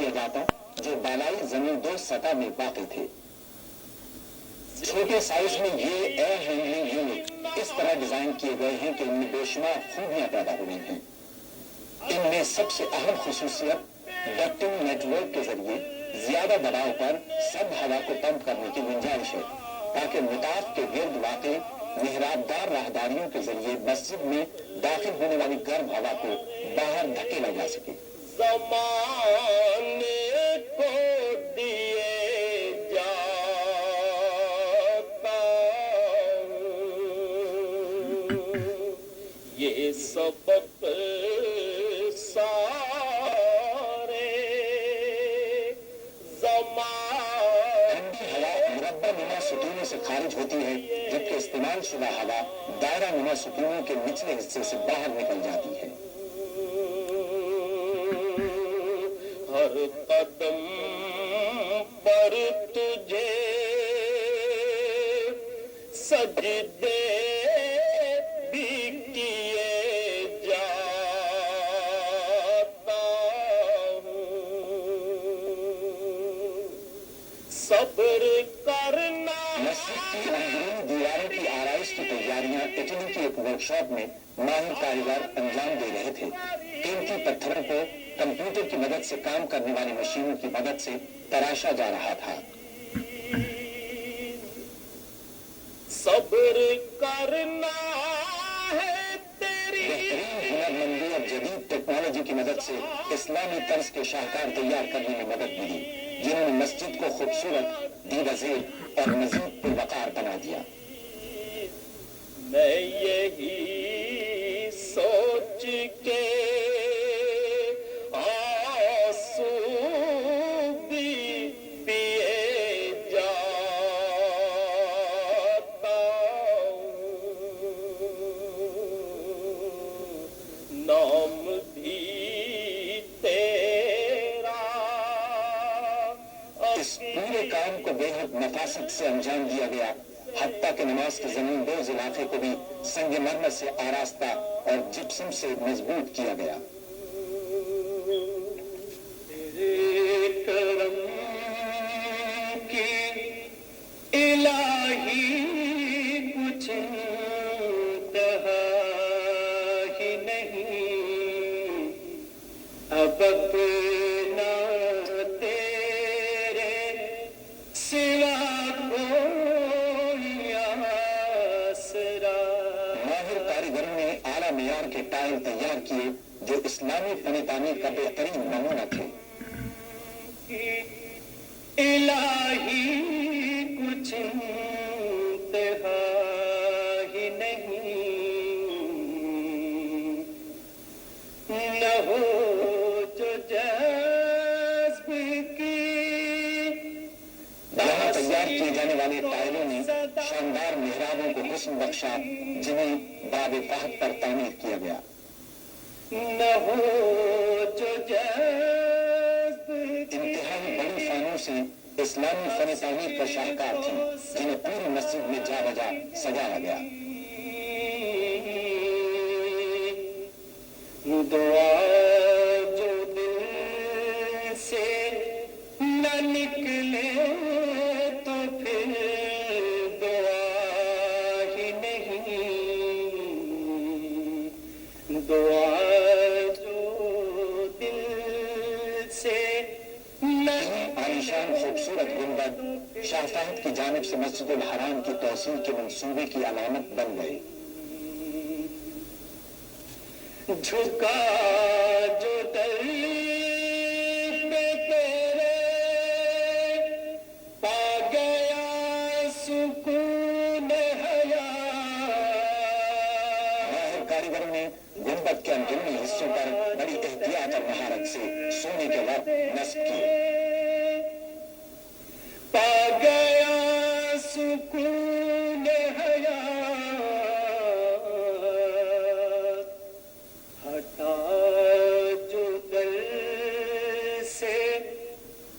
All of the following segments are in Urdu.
کیا جاتا جو بالائی زمین دوز سطح میں واقع تھے۔ چھوٹے سائز میں یہ ایئر ہینڈلنگ یونٹ اس طرح ڈیزائن کیے گئے ہیں کہ ان میں بے شمار خوبیاں پیدا ہوئی ہیں۔ ان میں سب سے اہم خصوصیت ڈکٹنگ نیٹ ورک کے ذریعے زیادہ دباؤ پر سب ہوا کو پمپ کرنے کی گنجائش ہے تاکہ مطاف کے گرد واقع محراب دار راہداریوں کے ذریعے مسجد میں داخل ہونے والی گرم ہوا کو باہر دھکیلا جا سکے۔ زمانے کو دیے جاتا یہ سبق ستونوں سے خارج ہوتی ہے جبکہ استعمال شدہ ہوا دائرہ نما ستونوں کے نچلے حصے سے باہر نکل جاتی ہے۔ ہر قدم پر تجھے سجدے بھی کیے جاتا ہوں، صبر کرنا۔ مسجد کی اندرونی دیواروں کی آرائش کی تیاریاں اٹلی کی ایک ورکشاپ میں ماہر کاریگر انجام دے رہے تھے۔ قیمتی پتھروں کو کمپیوٹر کی مدد سے کام کرنے والی مشینوں کی مدد سے تراشا جا رہا تھا۔ صبر کرنا ہے تیری بہترین ہنرمندی اور جدید ٹیکنالوجی کی مدد سے اسلامی طرز کے شاہکار تیار کرنے میں مدد ملی جنہوں نے مسجد کو خوبصورت، دیرزیب اور مزید پروقار بنا دیا۔ میں یہی سوچ کے آنسو بھی پیے جاتا ہوں، نام بھی تیرا۔ اس پورے کام کو بے حد نفاست سے انجام دیا گیا، حتیٰ کہ نماز کے زمین دوز علاقے کو بھی سنگ مرمر سے آراستہ اور جپسم سے مضبوط کیا گیا۔ تیرے کرم کی الہی کچھ کہا ہی نہیں، اب اپنا تیرے سوا کوئی آسرا۔ ماہر کاریگروں نے اعلیٰ معیار کے ٹائل تیار کیے جو اسلامی فن تعمیر کا بہترین نمونہ تھے۔ الہی کچھ انتہا ہی نہیں، نہ ہو جو جذب کی۔ یہاں تیار کیے جانے والے ٹائلوں نے شاندار محرابوں کو حسن بخشا جنہیں باب فہد پر تعمیر کیا گیا۔ نہ ہو جو جذب انتہائی بڑی فانوسیں اسلامی فن تعمیر کا شاہکار تھیں جنہیں پوری مسجد میں جا بجا سجایا گیا۔ دعا جو دل سے نہ نکلے تو پھر دعا ہی نہیں، دعا جو دل سے نہ۔ عالیشان خوبصورت گنبد شاہ فہد کی جانب سے مسجد الحرام کی توسیع کے منصوبے کی علامت بن گئے۔ جھکا جو در پہ تیرے پا گیا سکون حیا۔ ماہر کاریگروں نے گنبد کے اندرونی حصوں پر بڑی احتیاط اور مہارت سے سونے کے ورق نصب کیے۔ پا گیا سکون حیا، ہٹا جو دل سے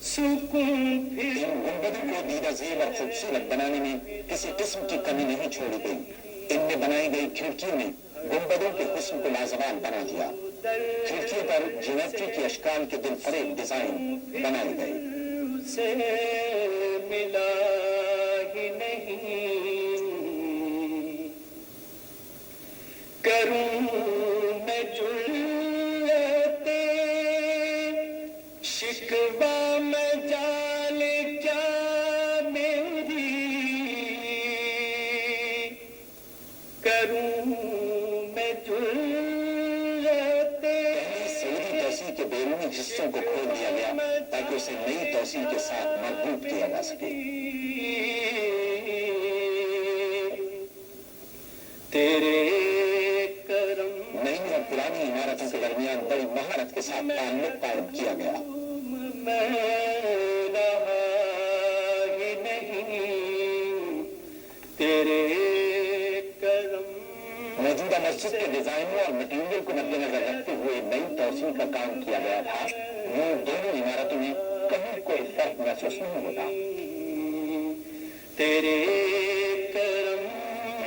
سکون پھر۔ ان گنبدوں کو دیدہ زیب اور خوبصورت بنانے میں کسی قسم کی کمی نہیں چھوڑی گئی۔ ان میں بنائی گئی کھڑکیوں نے گنبدوں کے حسن کو لازوال بنا دیا۔ کھڑکی پر جیومیٹری کی اشکال کے دل فریب ڈیزائن بنائے گئے. سے ملا ہی نہیں کروں میں جلتے شکوہ میں جال کیا میری کروں میں جلتے. سعودی توسیع کے بیرونی حصوں کو کھول دیا گیا تاکہ اسے نئی توسیع کے ساتھ مربوط کیا جا سکے. تیرے کرم نئی اور پرانی عمارتوں کے درمیان بڑی مہارت کے ساتھ تعلق قائم کیا گیا. میں رہا ہی نہیں تیرے کرم. موجودہ مسجد کے ڈیزائنوں اور مٹیریل کو مد نظر رکھتے ہوئے نئی توسیع کا کام کیا گیا تھا. دونوں عمارتوں میں کہیں کوئی فرق محسوس نہیں ہوتا. تیرے کرم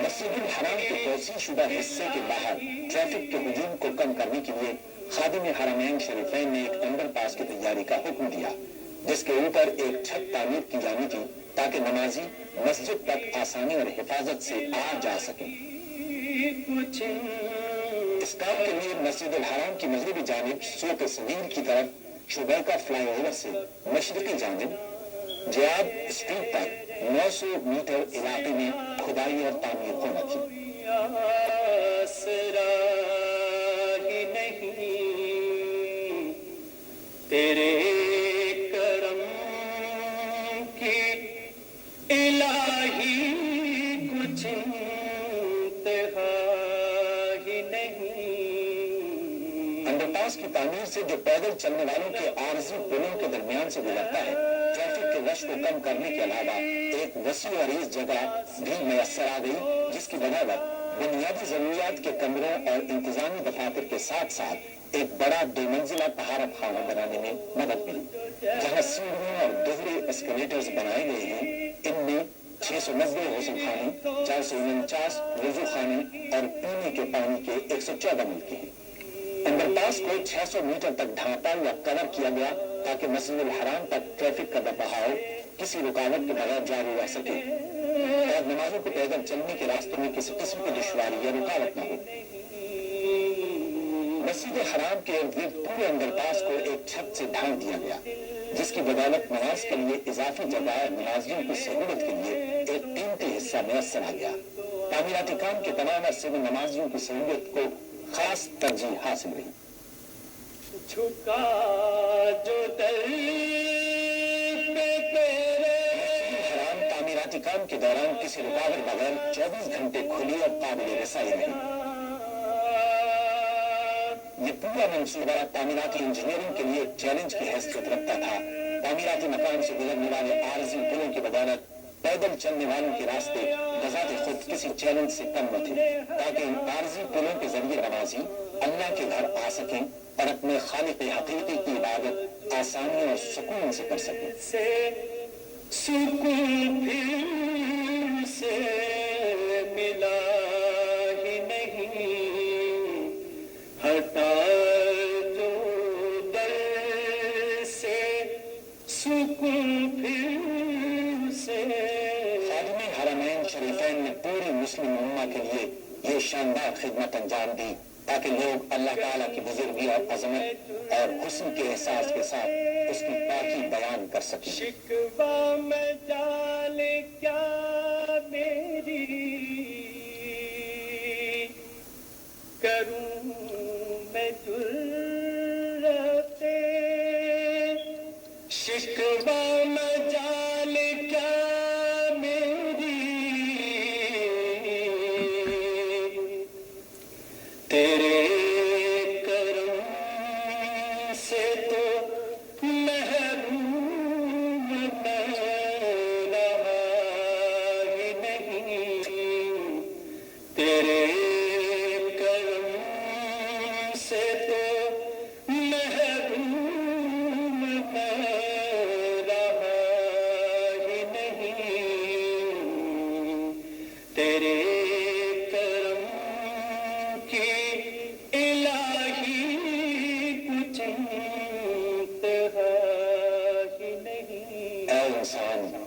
مسجد الحرام کے توسیع شدہ حصے کے باہر ٹریفک کے ہجوم کو کم کرنے کے لیے خادم حرمین شریفین نے ایک انڈر پاس کی تیاری کا حکم دیا جس کے اوپر ایک چھت تعمیر کی جانی تھی تاکہ نمازی مسجد تک آسانی اور حفاظت سے آ جا سکیں. اس کام کے لیے مسجد الحرام کی مغربی جانب سوق صغیر کی طرف شبیکہ فلائی اوور سے مشرقی جانب جیاب اسٹریٹ تک 900 میٹر علاقے میں کھدائی اور تعمیر ہونا تھی. آسرا ہی نہیں تیرے کرم کی الہی کچھ انتہا ہی نہیں. انڈر پاس کی تعمیر سے جو پیدل چلنے والوں کے عارضی پلوں کے درمیان سے گزرتا ہے ٹریفک کے رش کو کم کرنے کے علاوہ ایک وسیع و عریض جگہ بھی میسر آ گئی جس کی بدولت بنیادی ضروریات کے کمروں اور انتظامی دفاتر کے ساتھ ساتھ ایک بڑا 2 منزلہ طہارت خانہ بنانے میں مدد ملی. جہاں سیڑھیاں اور دوہرے اسکلیٹرز بنائے گئے ہیں ان میں 690 غسل خانے 449 وضو خانے اور پینے کے پانی کے 114 ملکے ہیں. انڈر پاس کو 600 میٹر تک ڈھانپا یا کور کیا گیا تاکہ مسجد الحرام تک ٹریفک کا بہاؤ کسی رکاوٹ کے بغیر جاری رہ سکے اور نمازوں کو پیدل چلنے کے راستے میں کسی قسم کی دشواری یا رکاوٹ نہ ہو. مسجد حرام کے ارد گرد پورے انڈر پاس کو ایک چھت سے ڈھانپ دیا گیا جس کی بدولت نماز کے لیے اضافی جگہ اور نمازیوں کی سہولت کے لیے ایک قیمتی حصہ میسر آ گیا. تعمیراتی کام کے تمام عرصے میں نمازیوں کی سہولت کو خاص ترجیح حاصل رہی. جھکا جو در پہ تیرے حرام تعمیراتی کام کے دوران کسی رکاوٹ بغیر 24 گھنٹے کھلی اور قابل رسائی رہی. یہ پورا منصوبہ تعمیراتی انجینئرنگ کے لیے ایک چیلنج کی حیثیت رکھتا تھا. تعمیراتی مقام سے گزرنے والے عارضی پلوں کی بدولت پیدل چلنے والوں کے راستے بذات خود کسی چیلنج سے کم نہ تھے تاکہ ان عارضی پلوں کے ذریعے نمازی اللہ کے گھر آ سکیں اور اپنے خالق حقیقی کی عبادت آسانی اور سکون سے کر سکیں. سکون پھر سے ملا ہی نہیں ہٹا جو در سے سکون پھر سے. خادم حرمین شریفین نے پوری مسلم امہ کے لیے یہ شاندار خدمت انجام دی تاکہ لوگ اللہ تعالیٰ کی بزرگی اور عظمت اور حسن کے احساس کے ساتھ اس کی پاکی بیان کر سکیں. شکوہ میں جال کیا میری کروں میں جرتے شکوہ میں جال کیا میری تیرے کرم سے تو محروم میں رہا ہی نہیں تیرے کرم سے تو محروم میں رہا ہی نہیں تیرے کرم کی الہی اے انسان